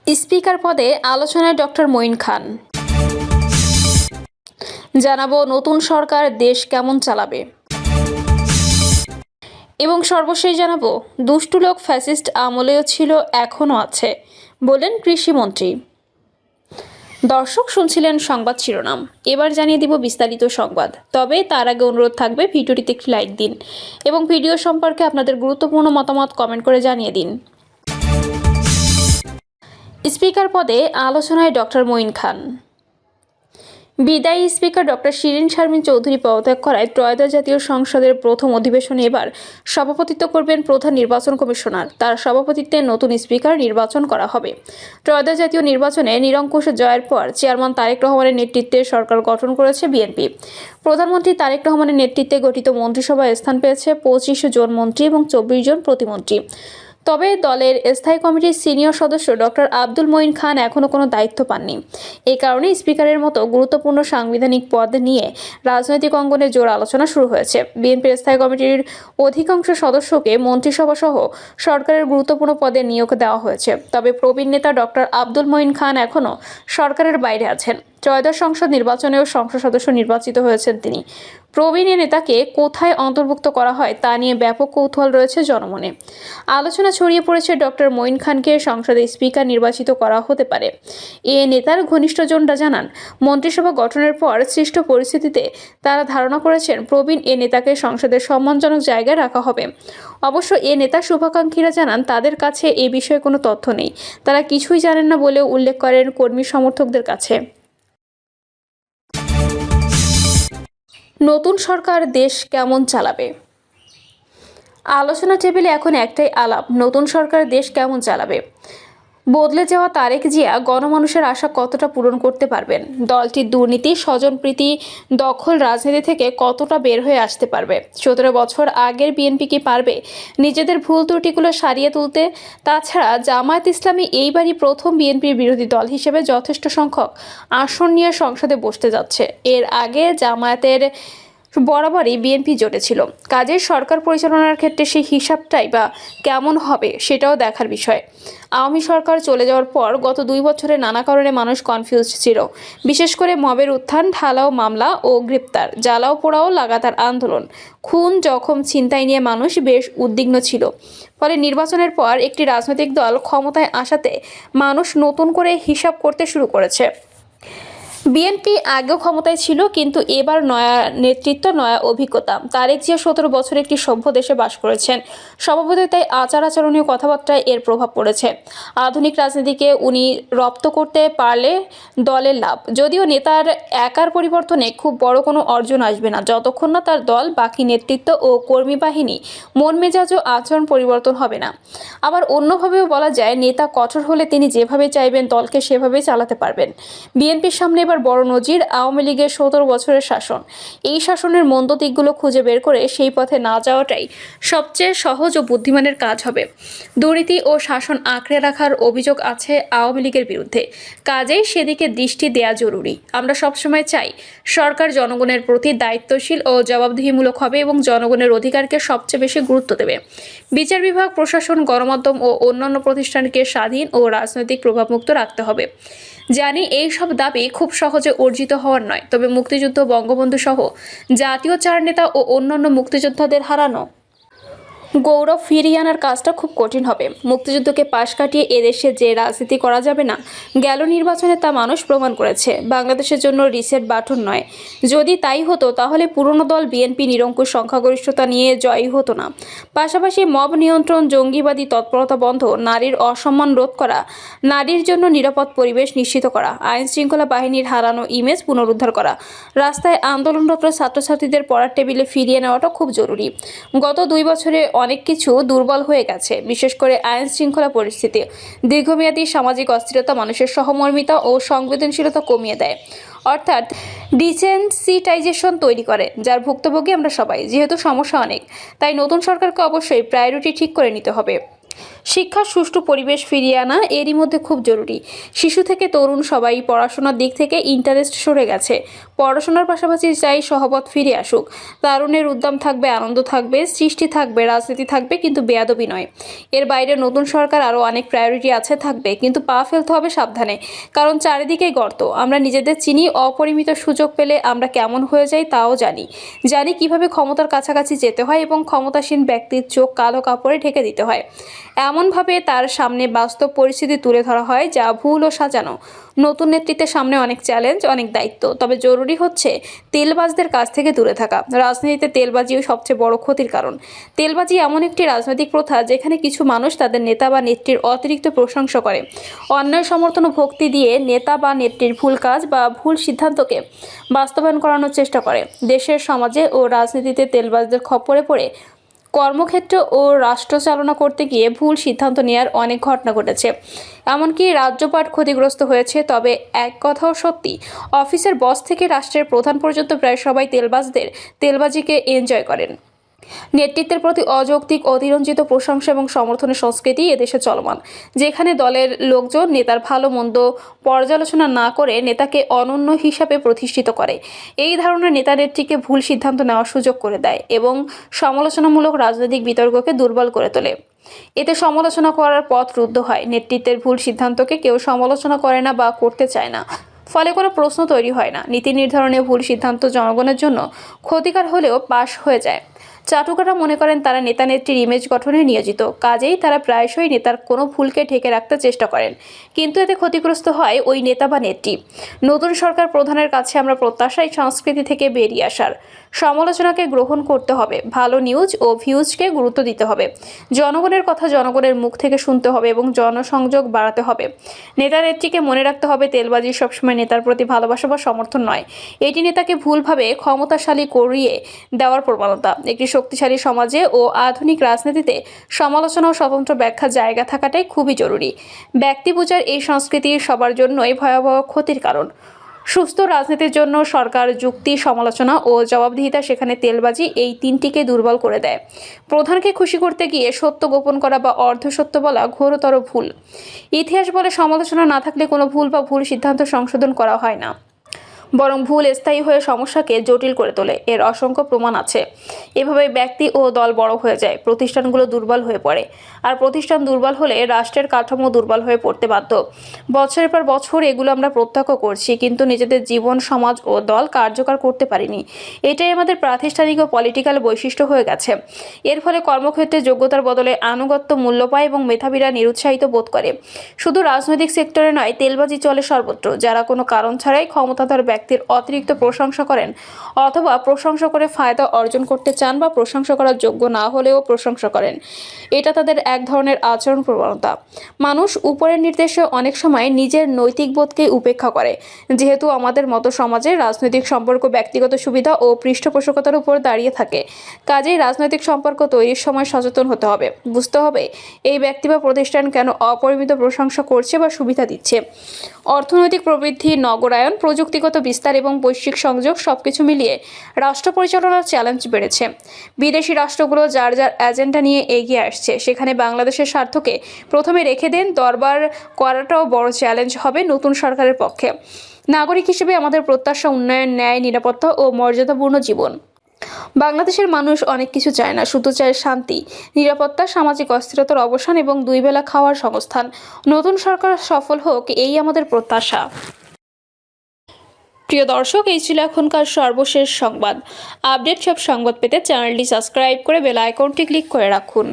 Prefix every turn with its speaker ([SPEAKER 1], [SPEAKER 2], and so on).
[SPEAKER 1] Speaker পদে আলোচনায় doctor Moin খান। জানাবো নতুন সরকার দেশ কেমন চালাবে এবং সর্বশেষ জানাবো দুষ্টু লোক ফ্যাসিস্ট আমলেও ছিল, এখনও আছে বলেন কৃষিমন্ত্রী। দর্শক শুনছিলেন সংবাদ শিরোনাম, এবার জানিয়ে দিব বিস্তারিত সংবাদ। তবে তার আগে অনুরোধ থাকবে ভিডিওটিতে একটি লাইক দিন এবং ভিডিও সম্পর্কে আপনাদের গুরুত্বপূর্ণ মতামত কমেন্ট করে জানিয়ে দিন। স্পিকার পদে আলোচনায় ডক্টর মঈন খান। বিদায়ী স্পিকার ডক্টর শিরিন শারমিন চৌধুরী পদত্যাগ করায় ত্রয়োদশ জাতীয় সংসদের প্রথম অধিবেশনে এবার সভাপতিত্ব করবেন প্রধান নির্বাচন কমিশনার। তার সভাপতিত্বে নতুন স্পিকার নির্বাচন করা হবে। ত্রয়োদশ জাতীয় নির্বাচনে নিরঙ্কুশ জয়ের পর চেয়ারম্যান তারেক রহমানের নেতৃত্বে সরকার গঠন করেছে বিএনপি। প্রধানমন্ত্রী তারেক রহমানের নেতৃত্বে গঠিত মন্ত্রিসভায় স্থান পেয়েছে 25 জন মন্ত্রী এবং 24 জন প্রতিমন্ত্রী। তবে দলের স্থায়ী কমিটির সিনিয়র সদস্য ডক্টর আব্দুল মঈন খান এখনও কোনো দায়িত্ব পাননি। এই কারণে স্পিকারের মতো গুরুত্বপূর্ণ সাংবিধানিক পদ নিয়ে রাজনৈতিক অঙ্গনে জোর আলোচনা শুরু হয়েছে। বিএনপির স্থায়ী কমিটির অধিকাংশ সদস্যকে মন্ত্রিসভা সহ সরকারের গুরুত্বপূর্ণ পদে নিয়োগ দেওয়া হয়েছে। তবে প্রবীণ নেতা ডক্টর আব্দুল মঈন খান এখনও সরকারের বাইরে আছেন। ত্রয়োদশ সংসদ নির্বাচনেও সংসদ সদস্য নির্বাচিত হয়েছেন তিনি। প্রবীণ নেতাকে কোথায় অন্তর্ভুক্ত করা হয় তা নিয়ে ব্যাপক কৌতূহল রয়েছে জনমনে। আলোচনা ছড়িয়ে পড়েছে ডক্টর মঈন খানকে সংসদে স্পিকার নির্বাচিত করা হতে পারে। এ নেতার ঘনিষ্ঠজনরা জানান, মন্ত্রিসভা গঠনের পর সৃষ্ট পরিস্থিতিতে তারা ধারণা করেছেন প্রবীণ এ নেতাকে সংসদের সম্মানজনক জায়গায় রাখা হবে। অবশ্য এ নেতার শুভাকাঙ্ক্ষীরা জানান তাদের কাছে এ বিষয়ে কোনো তথ্য নেই, তারা কিছুই জানেন না বলেও উল্লেখ করেন কর্মী সমর্থকদের কাছে। নতুন সরকার দেশ কেমন চালাবে? আলোচনা টেবিলে এখন একটাই আলাপ, নতুন সরকার দেশ কেমন চালাবে। বদলে যাওয়া তারেক জিয়া গণমানুষের আশা কতটা পূরণ করতে পারবেন? দলটির দুর্নীতি, স্বজনপ্রীতি, দখল রাজনীতি থেকে কতটা বের হয়ে আসতে পারবে? 17 বছর আগের বিএনপি কি পারবে নিজেদের ভুল ত্রুটিগুলো সারিয়ে তুলতে? তাছাড়া জামায়াত ইসলামী এইবারই প্রথম বিএনপির বিরোধী দল হিসেবে যথেষ্ট সংখ্যক আসন নিয়ে সংসদে বসতে যাচ্ছে। এর আগে জামায়াতের বরাবরই বিএনপি জোটে ছিল। কাজের সরকার পরিচালনার ক্ষেত্রে সেই হিসাবটাই বা কেমন হবে সেটাও দেখার বিষয়। আওয়ামী সরকার চলে যাওয়ার পর গত 2 বছরে নানা কারণে মানুষ কনফিউজড ছিল। বিশেষ করে মবের উত্থান, ঢালাও মামলা ও গ্রেপ্তার, জ্বালাও পোড়াও লাগাতার আন্দোলন, খুন, জখম, ছিনতাই নিয়ে মানুষ বেশ উদ্বিগ্ন ছিল। ফলে নির্বাচনের পর একটি রাজনৈতিক দল ক্ষমতায় আসাতে মানুষ নতুন করে হিসাব করতে শুরু করেছে। বিএনপি আগেও ক্ষমতায় ছিল, কিন্তু এবার নয়া নেতৃত্ব, নয়া অভিজ্ঞতা। তারেক জিয়া 17 বছর একটি সভ্য দেশে বাস করেছেন। স্বভাবতই তাই আচার আচরণীয় কথাবার্তায় এর প্রভাব পড়েছে। আধুনিক রাজনীতিকে উনি রপ্ত করতে পারলে দলের লাভ। যদিও নেতার একার পরিবর্তনে খুব বড় কোনো অর্জন আসবে না, যতক্ষণ না তার দল, বাকি নেতৃত্ব ও কর্মী বাহিনী মন মেজাজ ও আচরণ পরিবর্তন হবে না। আবার অন্যভাবেও বলা যায়, নেতা কঠোর হলে তিনি যেভাবে চাইবেন দলকে সেভাবেই চালাতে পারবেন। বিএনপির সামনে এবার বড় নজির আওয়ামী লীগের 17 বছরের শাসন। এই শাসনের মন্দ দিকগুলো খুঁজে বের করে সেই পথে না যাওয়াটাই সবচেয়ে সহজ ও বুদ্ধিমানের কাজ হবে। দুর্নীতি ও শাসন আঁকড়ে রাখার অভিযোগ আছে আওয়ামী লীগের বিরুদ্ধে, কাজেই সেদিকে দৃষ্টি দেয়া জরুরি। আমরা সবসময় চাই সরকার জনগণের প্রতি দায়িত্বশীল ও জবাবদিহিমূলক হবে এবং জনগণের অধিকারকে সবচেয়ে বেশি গুরুত্ব দেবে। বিচার বিভাগ, প্রশাসন, গণমাধ্যম ও অন্যান্য প্রতিষ্ঠানকে স্বাধীন ও রাজনৈতিক প্রভাবমুক্ত রাখতে হবে। জানি এই সব দাবি খুব সহজে অর্জিত হওয়ার নয়, তবে মুক্তিযুদ্ধ, বঙ্গবন্ধু সহ জাতীয় 4 নেতা ও অন্যান্য মুক্তিযোদ্ধাদের হারানো গৌরব ফিরিয়ে আনার কাজটা খুব কঠিন হবে। মুক্তিযুদ্ধকে পাশ কাটিয়ে এদেশে যে রাজনীতি করা যাবে না, গেল নির্বাচনে তা মানুষ প্রমাণ করেছে। বাংলাদেশের জন্য রিসেট বাটন নয়। যদি তাই হতো তাহলে পুরনো দল বিএনপি নিরঙ্কুশ সংখ্যাগরিষ্ঠতা নিয়ে জয়ী হতো না। পাশাপাশি মব নিয়ন্ত্রণ, জঙ্গিবাদী তৎপরতা বন্ধ, নারীর অসম্মান রোধ করা, নারীর জন্য নিরাপদ পরিবেশ নিশ্চিত করা, আইন শৃঙ্খলা বাহিনীর হারানো ইমেজ পুনরুদ্ধার করা, রাস্তায় আন্দোলনরত ছাত্রছাত্রীদের পড়ার টেবিলে ফিরিয়ে নেওয়াটা খুব জরুরি। গত 2 বছরে অনেক কিছু দুর্বল হয়ে গেছে, বিশেষ করে আইন শৃঙ্খলা পরিস্থিতি। দীর্ঘমেয়াদী সামাজিক অস্থিরতা মানুষের সহমর্মিতা ও সংবেদনশীলতা কমিয়ে দেয়, অর্থাৎ ডিসেনসিটাইজেশন তৈরি করে, যার ভুক্তভোগী আমরা সবাই। যেহেতু সমস্যা অনেক, তাই নতুন সরকারকে অবশ্যই প্রায়োরিটি ঠিক করে নিতে হবে। শিক্ষার সুষ্ঠু পরিবেশ ফিরিয়ে আনা এরই মধ্যে খুব জরুরি। শিশু থেকে তরুণ সবাই পড়াশোনার দিক থেকে ইন্টারেস্ট সরে গেছে। পড়াশোনার পাশাপাশি চাই সহবত ফিরে আসুক। তারুণের উদ্যম থাকবে, আনন্দ থাকবে, সৃষ্টি থাকবে, রাজনীতি থাকবে, কিন্তু বেয়াদবি নয়। এর বাইরে নতুন সরকার আরও অনেক প্রায়োরিটি আছে, থাকবে, কিন্তু পা ফেলতে হবে সাবধানে, কারণ চারিদিকেই গর্ত। আমরা নিজেদের চিনি, অপরিমিত সুযোগ পেলে আমরা কেমন হয়ে যাই তাও জানি। জানি কিভাবে ক্ষমতার কাছাকাছি যেতে হয় এবং ক্ষমতাসীন ব্যক্তির চোখ কালো কাপড়ে ঢেকে দিতে হয়। এমনভাবে তার সামনে বাস্তব পরিস্থিতি তুলে ধরা হয় যা ভুল ও সাজানো। নতুন নেতৃত্বের সামনে অনেক চ্যালেঞ্জ, অনেক দায়িত্ব, তবে জরুরি হচ্ছে তেলবাজদের কাছ থেকে দূরে থাকা। রাজনীতিতে তেলবাজিও সবচেয়ে বড় ক্ষতির কারণ। তেলবাজি এমন একটি রাজনৈতিক প্রথা যেখানে কিছু মানুষ তাদের নেতা বা নেত্রীর অতিরিক্ত প্রশংসা করে, অন্যায় সমর্থন ও ভক্তি দিয়ে নেতা বা নেত্রীর ভুল কাজ বা ভুল সিদ্ধান্তকে বাস্তবায়ন করানোর চেষ্টা করে। দেশের, সমাজে ও রাজনীতিতে তেলবাজদের খপ্পরে পড়ে কর্মক্ষেত্র ও রাষ্ট্র চালনা করতে গিয়ে ভুল সিদ্ধান্ত নেওয়ার অনেক ঘটনা ঘটেছে, এমনকি রাজ্যপাট ক্ষতিগ্রস্ত হয়েছে। তবে এক কথাও সত্যি, অফিসের বস থেকে রাষ্ট্রের প্রধান পর্যন্ত প্রায় সবাই তেলবাজিকে এনজয় করেন। নেতৃত্বের প্রতি অযৌক্তিক, অতিরঞ্জিত প্রশংসা এবং সমর্থনের সংস্কৃতি এদেশে চলমান, যেখানে দলের লোকজন নেতার ভালো মন্দ পর্যালোচনা না করে নেতাকে অনন্য হিসাবে প্রতিষ্ঠিত করে। এই ধারণা নেতা নেত্রীকে ভুল সিদ্ধান্ত নেওয়ার সুযোগ করে দেয় এবং সমালোচনামূলক রাজনৈতিক বিতর্ককে দুর্বল করে তোলে। এতে সমালোচনা করার পথ রুদ্ধ হয়। নেতৃত্বের ভুল সিদ্ধান্তকে কেউ সমালোচনা করে না বা করতে চায় না, ফলে কোনো প্রশ্ন তৈরি হয় না। নীতি নির্ধারণে ভুল সিদ্ধান্ত জনগণের জন্য ক্ষতিকর হলেও পাশ হয়ে যায়। চাটুকাররা মনে করেন তারা নেতা নেত্রীর ইমেজ গঠনে নিয়োজিত, কাজেই তারা প্রায়শই নেতার কোনো ভুলকে ঢেকে রাখতে চেষ্টা করেন, কিন্তু এতে ক্ষতিগ্রস্ত হয় ওই নেতা বা নেত্রী। নতুন সরকার প্রধানের কাছে আমরা প্রত্যাশা এই সংস্কৃতি থেকে বেরিয়ে আসার। সমালোচনাকে গ্রহণ করতে হবে, ভালো নিউজ ও ভিউজকে গুরুত্ব দিতে হবে, জনগণের কথা জনগণের মুখ থেকে শুনতে হবে এবং জনসংযোগ বাড়াতে হবে। নেতা নেত্রীকে মনে রাখতে হবে, তেলবাজি সবসময় নেতার প্রতি ভালোবাসা বা সমর্থন নয়, এটি নেতাকে ভুলভাবে ক্ষমতাশালী করিয়ে দেওয়ার প্রবণতা। একটি শক্তিশালী সমাজে ও আধুনিক রাজনীতিতে সমালোচনা ও স্বতন্ত্র ব্যাখ্যার জায়গা থাকাটাই খুবই জরুরি। ব্যক্তি পূজার এই সংস্কৃতি সবার জন্যই ভয়াবহ ক্ষতির কারণ। সুস্থ রাজনীতির জন্য সরকার যুক্তি, সমালোচনা ও জবাবদিহিতা, সেখানে তেলবাজি এই তিনটিকে দুর্বল করে দেয়। প্রধানকে খুশি করতে গিয়ে সত্য গোপন করা বা অর্ধসত্য বলা ঘোরতর ভুল। ইতিহাস বলে সমালোচনা না থাকলে কোনো ভুল বা ভুল সিদ্ধান্ত সংশোধন করা হয় না, বরং ভুল স্থায়ী হয়ে সমস্যাকে জটিল করে তোলে। এর অসংখ্য প্রমাণ আছে। এভাবে ব্যক্তি ও দল বড় হয়ে যায়, প্রতিষ্ঠানগুলো দুর্বল হয়ে পড়ে, আর প্রতিষ্ঠান দুর্বল হলে রাষ্ট্রের কাঠামো দুর্বল হয়ে পড়তে বাধ্য। বছরের পর বছর এগুলো আমরা প্রত্যক্ষ করছি, কিন্তু নিজেদের জীবন, সমাজ ও দল কার্যকর করতে পারিনি। এটাই আমাদের প্রাতিষ্ঠানিক ও পলিটিক্যাল বৈশিষ্ট্য হয়ে গেছে। এর ফলে কর্মক্ষেত্রে যোগ্যতার বদলে আনুগত্য মূল্য পায় এবং মেধাবীরা নিরুৎসাহিত বোধ করে। শুধু রাজনৈতিক সেক্টরে নয়, তেলবাজি চলে সর্বত্র। যারা কোনো কারণ ছাড়াই ক্ষমতাধর ব্যক্তির অতিরিক্ত প্রশংসা করেন, অথবা প্রশংসা করে ফায়দা অর্জন করতে চান, বা প্রশংসা করার যোগ্য না হলেও প্রশংসা করেন, এটা তাদের এক ধরনের আচরণ প্রবণতা। মানুষ উপরের নির্দেশে অনেক সময় নিজের নৈতিক বোধকে উপেক্ষা করে। যেহেতু আমাদের মতো সমাজে রাজনৈতিক সম্পর্ক ব্যক্তিগত সুবিধা ও পৃষ্ঠপোষকতার উপর দাঁড়িয়ে থাকে, কাজেই রাজনৈতিক সম্পর্ক তৈরির সময় সচেতন হতে হবে। বুঝতে হবে এই ব্যক্তি বা প্রতিষ্ঠান কেন অপরিমিত প্রশংসা করছে বা সুবিধা দিচ্ছে। অর্থনৈতিক প্রবৃদ্ধি, নগরায়ন, প্রযুক্তিগত বিস্তার এবং বৈশ্বিক সংযোগ সবকিছু মিলিয়ে রাষ্ট্র পরিচালনার চ্যালেঞ্জ বেড়েছে। বিদেশি রাষ্ট্রগুলো যার যার এজেন্ডা নিয়ে এগিয়ে আসছে, সেখানে বাংলাদেশের স্বার্থকে প্রথমে রেখে দেন দরবার করাটাও বড় চ্যালেঞ্জ হবে নতুন সরকারের পক্ষে। নাগরিক হিসেবে আমাদের প্রত্যাশা উন্নয়ন, ন্যায়, নিরাপত্তা ও মর্যাদাপূর্ণ জীবন। বাংলাদেশের মানুষ অনেক কিছু চায় না, শুধু চায় শান্তি, নিরাপত্তা, সামাজিক অস্থিরতার অবসান এবং দুই বেলা খাওয়ার সংস্থান। নতুন সরকার সফল হোক, এই আমাদের প্রত্যাশা। প্রিয় দর্শক, এই ছিল এখনকার সর্বশেষ সংবাদ। আপডেট সব সংবাদ পেতে চ্যানেলটি সাবস্ক্রাইব করে বেল আইকনটি ক্লিক করে রাখুন।